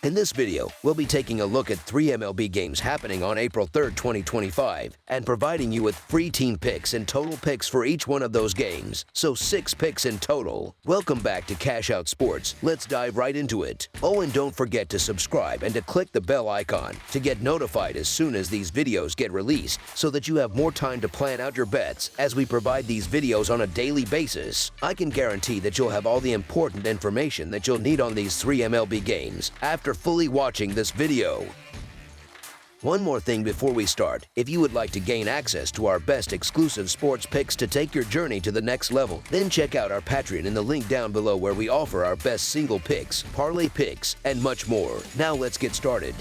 In this video, we'll be taking a look at 3 MLB games happening on April 3rd, 2025, and providing you with free team picks and total picks for each one of those games, so 6 picks in total. Welcome back to Cash Out Sports. Let's dive right into it. Oh, and don't forget to subscribe and to click the bell icon to get notified as soon as these videos get released, so that you have more time to plan out your bets as we provide these videos on a daily basis. I can guarantee that you'll have all the important information that you'll need on these 3 MLB games after fully watching this video. One more thing before we start. If you would like to gain access to our best exclusive sports picks to take your journey to the next level, then check out our Patreon in the link down below, where we offer our best single picks, parlay picks, and much more. Now let's get started.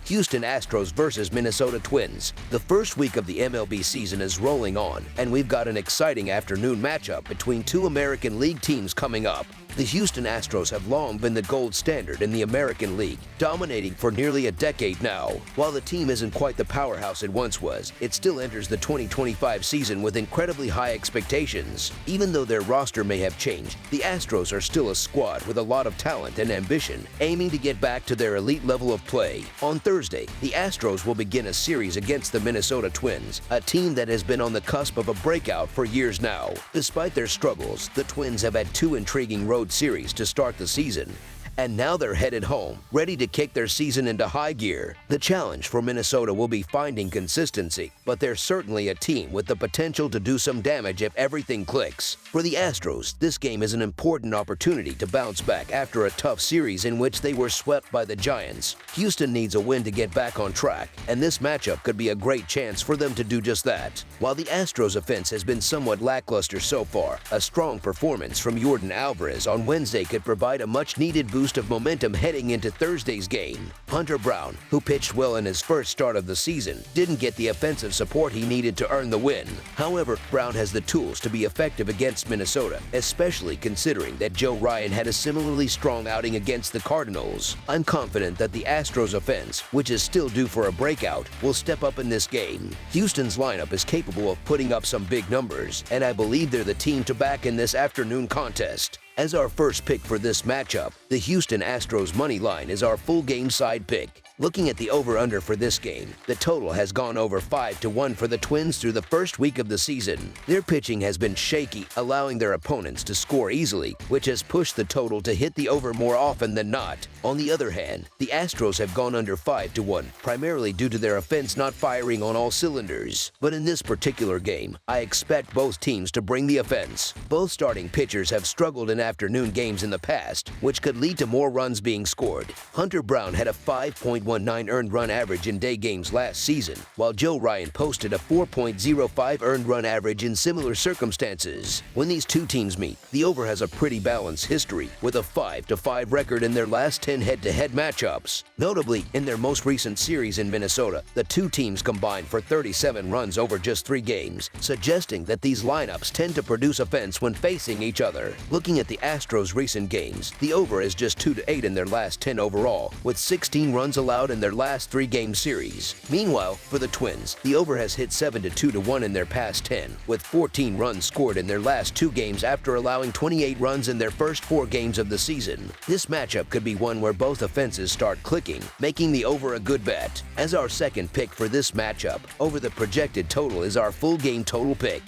Houston Astros versus Minnesota Twins. The first week of the MLB season is rolling on, and we've got an exciting afternoon matchup between 2 American League teams coming up. The Houston Astros have long been the gold standard in the American League, dominating for nearly a decade now. While the team isn't quite the powerhouse it once was, it still enters the 2025 season with incredibly high expectations. Even though their roster may have changed, the Astros are still a squad with a lot of talent and ambition, aiming to get back to their elite level of play. On Thursday, the Astros will begin a series against the Minnesota Twins, a team that has been on the cusp of a breakout for years now. Despite their struggles, the Twins have had 2 intriguing road series to start the season, and now they're headed home, ready to kick their season into high gear. The challenge for Minnesota will be finding consistency, but they're certainly a team with the potential to do some damage if everything clicks. For the Astros, this game is an important opportunity to bounce back after a tough series in which they were swept by the Giants. Houston needs a win to get back on track, and this matchup could be a great chance for them to do just that. While the Astros offense has been somewhat lackluster so far, a strong performance from Yordan Alvarez on Wednesday could provide a much-needed boost of momentum heading into Thursday's game. Hunter Brown, who pitched well in his first start of the season, didn't get the offensive support he needed to earn the win. However, Brown has the tools to be effective against Minnesota, especially considering that Joe Ryan had a similarly strong outing against the Cardinals. I'm confident that the Astros offense, which is still due for a breakout, will step up in this game. Houston's lineup is capable of putting up some big numbers, and I believe they're the team to back in this afternoon contest. As our first pick for this matchup, the Houston Astros money line is our full game side pick. Looking at the over-under for this game, the total has gone over 5-1 for the Twins through the first week of the season. Their pitching has been shaky, allowing their opponents to score easily, which has pushed the total to hit the over more often than not. On the other hand, the Astros have gone under 5-1, primarily due to their offense not firing on all cylinders. But in this particular game, I expect both teams to bring the offense. Both starting pitchers have struggled in afternoon games in the past, which could lead to more runs being scored. Hunter Brown had a 5.19 earned run average in day games last season, while Joe Ryan posted a 4.05 earned run average in similar circumstances. When these two teams meet, the over has a pretty balanced history, with a 5-5 record in their last 10 head-to-head matchups. Notably, in their most recent series in Minnesota, the two teams combined for 37 runs over just 3 games, suggesting that these lineups tend to produce offense when facing each other. Looking at the Astros' recent games, the over is just 2-8 in their last 10 overall, with 16 runs allowed in their last 3-game series. Meanwhile, for the Twins, the over has hit 7-2-1 in their past 10, with 14 runs scored in their last 2 games after allowing 28 runs in their first 4 games of the season. This matchup could be one where both offenses start clicking, making the over a good bet. As our second pick for this matchup, over the projected total is our full game total pick.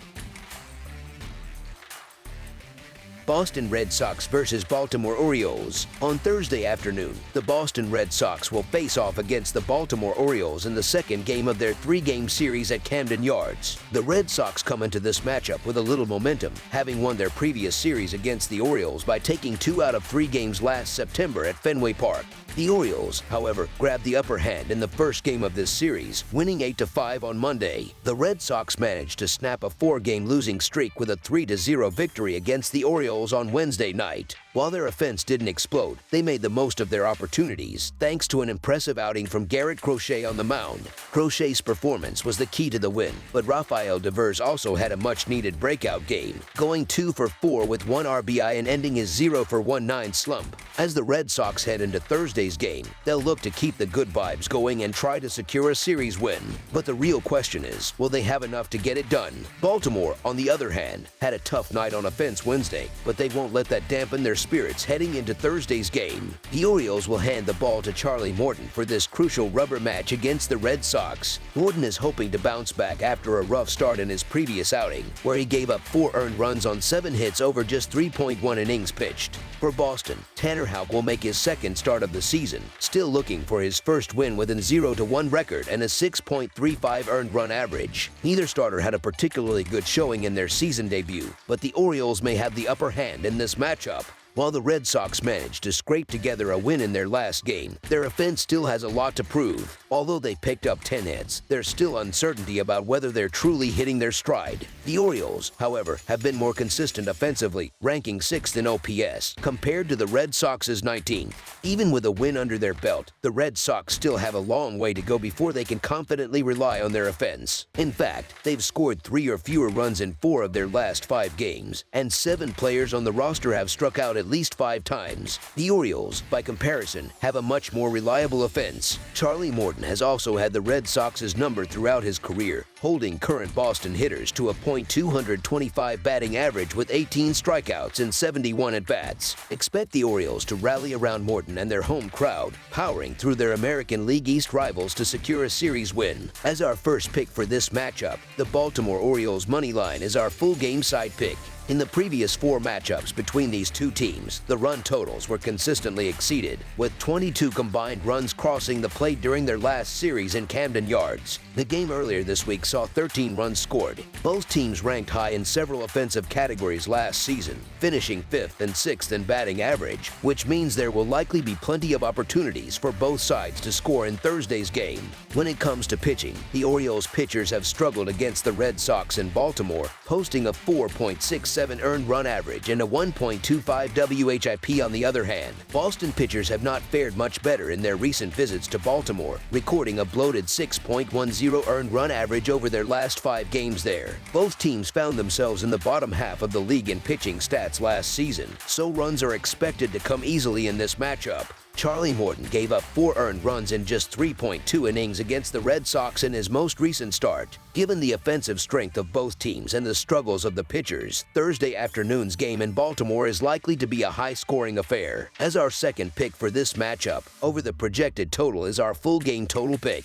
Boston Red Sox versus Baltimore Orioles. On Thursday afternoon, the Boston Red Sox will face off against the Baltimore Orioles in the second game of their 3-game series at Camden Yards. The Red Sox come into this matchup with a little momentum, having won their previous series against the Orioles by taking 2 out of 3 games last September at Fenway Park. The Orioles, however, grabbed the upper hand in the first game of this series, winning 8-5 on Monday. The Red Sox managed to snap a 4-game losing streak with a 3-0 victory against the Orioles on Wednesday night. While their offense didn't explode, they made the most of their opportunities, thanks to an impressive outing from Garrett Crochet on the mound. Crochet's performance was the key to the win, but Rafael Devers also had a much-needed breakout game, going 2 for 4 with 1 RBI and ending his 0 for 19 slump. As the Red Sox head into Thursday's game, they'll look to keep the good vibes going and try to secure a series win. But the real question is, will they have enough to get it done? Baltimore, on the other hand, had a tough night on offense Wednesday, but they won't let that dampen their spirits heading into Thursday's game. The Orioles will hand the ball to Charlie Morton for this crucial rubber match against the Red Sox. Morton is hoping to bounce back after a rough start in his previous outing, where he gave up 4 earned runs on 7 hits over just 3.1 innings pitched. For Boston, Tanner Houck will make his second start of the season, still looking for his first win with a 0-1 record and a 6.35 earned run average. Neither starter had a particularly good showing in their season debut, but the Orioles may have the upper hand in this matchup. While the Red Sox managed to scrape together a win in their last game, their offense still has a lot to prove. Although they picked up 10 hits, there's still uncertainty about whether they're truly hitting their stride. The Orioles, however, have been more consistent offensively, ranking 6th in OPS, compared to the Red Sox's 19th. Even with a win under their belt, the Red Sox still have a long way to go before they can confidently rely on their offense. In fact, they've scored 3 or fewer runs in 4 of their last 5 games, and 7 players on the roster have struck out at least 5 times. The Orioles, by comparison, have a much more reliable offense. Charlie Morton has also had the Red Sox's number throughout his career, holding current Boston hitters to a .225 batting average with 18 strikeouts and 71 at-bats. Expect the Orioles to rally around Morton and their home crowd, powering through their American League East rivals to secure a series win. As our first pick for this matchup, the Baltimore Orioles money line is our full game side pick. In the previous 4 matchups between these two teams, the run totals were consistently exceeded, with 22 combined runs crossing the plate during their last series in Camden Yards. The game earlier this week saw 13 runs scored. Both teams ranked high in several offensive categories last season, finishing 5th and 6th in batting average, which means there will likely be plenty of opportunities for both sides to score in Thursday's game. When it comes to pitching, the Orioles pitchers have struggled against the Red Sox in Baltimore, posting a 4.67 earned run average and a 1.25 WHIP on the other hand. Boston pitchers have not fared much better in their recent visits to Baltimore, recording a bloated 6.10 earned run average over their last 5 games there. Both teams found themselves in the bottom half of the league in pitching stats last season, so runs are expected to come easily in this matchup. Charlie Morton gave up 4 earned runs in just 3.2 innings against the Red Sox in his most recent start. Given the offensive strength of both teams and the struggles of the pitchers, Thursday afternoon's game in Baltimore is likely to be a high-scoring affair. As our second pick for this matchup, over the projected total is our full game total pick.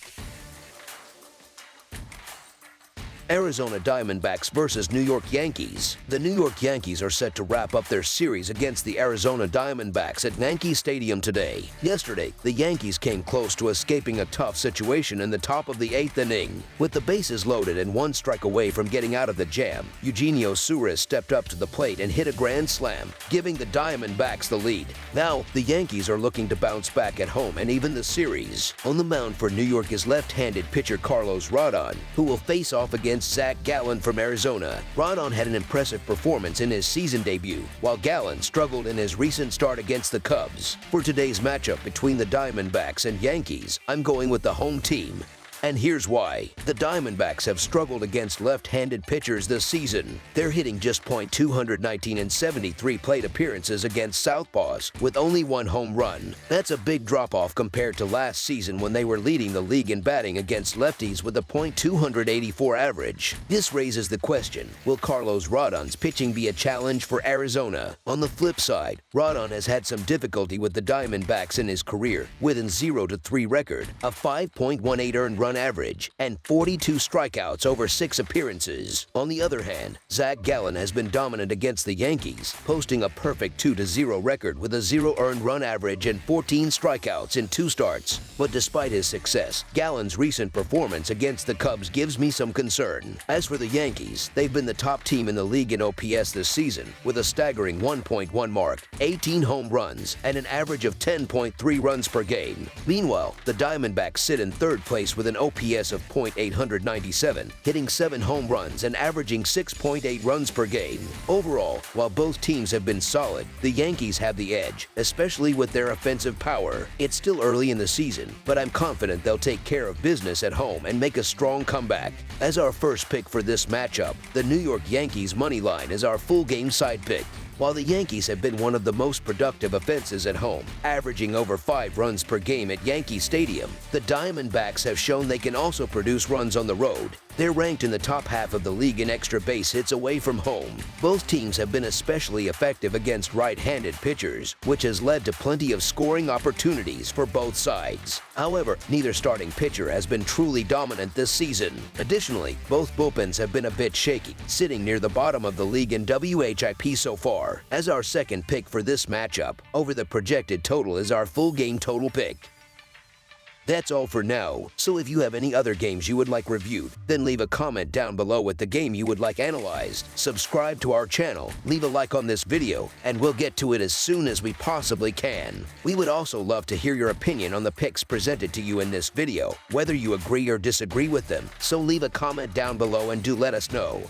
Arizona Diamondbacks versus New York Yankees. The New York Yankees are set to wrap up their series against the Arizona Diamondbacks at Yankee Stadium today. Yesterday, the Yankees came close to escaping a tough situation in the top of the 8th inning. With the bases loaded and 1 strike away from getting out of the jam, Eugenio Suarez stepped up to the plate and hit a grand slam, giving the Diamondbacks the lead. Now, the Yankees are looking to bounce back at home and even the series. On the mound for New York is left-handed pitcher Carlos Rodon, who will face off against Zach Gallen from Arizona. Rodon had an impressive performance in his season debut, while Gallen struggled in his recent start against the Cubs. For today's matchup between the Diamondbacks and Yankees, I'm going with the home team. And here's why. The Diamondbacks have struggled against left-handed pitchers this season. They're hitting just .219 in 73 plate appearances against southpaws, with only 1 home run. That's a big drop-off compared to last season when they were leading the league in batting against lefties with a .284 average. This raises the question, will Carlos Rodon's pitching be a challenge for Arizona? On the flip side, Rodon has had some difficulty with the Diamondbacks in his career, with a 0-3 record, a 5.18 earned run average, and 42 strikeouts over 6 appearances. On the other hand, Zach Gallen has been dominant against the Yankees, posting a perfect 2-0 record with a 0 earned run average and 14 strikeouts in 2 starts. But despite his success, Gallen's recent performance against the Cubs gives me some concern. As for the Yankees, they've been the top team in the league in OPS this season, with a staggering 1.1 mark, 18 home runs, and an average of 10.3 runs per game. Meanwhile, the Diamondbacks sit in 3rd place with an OPS of .897, hitting 7 home runs and averaging 6.8 runs per game. Overall, while both teams have been solid, the Yankees have the edge, especially with their offensive power. It's still early in the season, but I'm confident they'll take care of business at home and make a strong comeback. As our first pick for this matchup, the New York Yankees money line is our full game side pick. While the Yankees have been one of the most productive offenses at home, averaging over 5 runs per game at Yankee Stadium, the Diamondbacks have shown they can also produce runs on the road. They're ranked in the top half of the league in extra base hits away from home. Both teams have been especially effective against right-handed pitchers, which has led to plenty of scoring opportunities for both sides. However, neither starting pitcher has been truly dominant this season. Additionally, both bullpens have been a bit shaky, sitting near the bottom of the league in WHIP so far. As our second pick for this matchup, over the projected total is our full game total pick. That's all for now, so if you have any other games you would like reviewed, then leave a comment down below with the game you would like analyzed. Subscribe to our channel, leave a like on this video, and we'll get to it as soon as we possibly can. We would also love to hear your opinion on the picks presented to you in this video, whether you agree or disagree with them, so leave a comment down below and do let us know.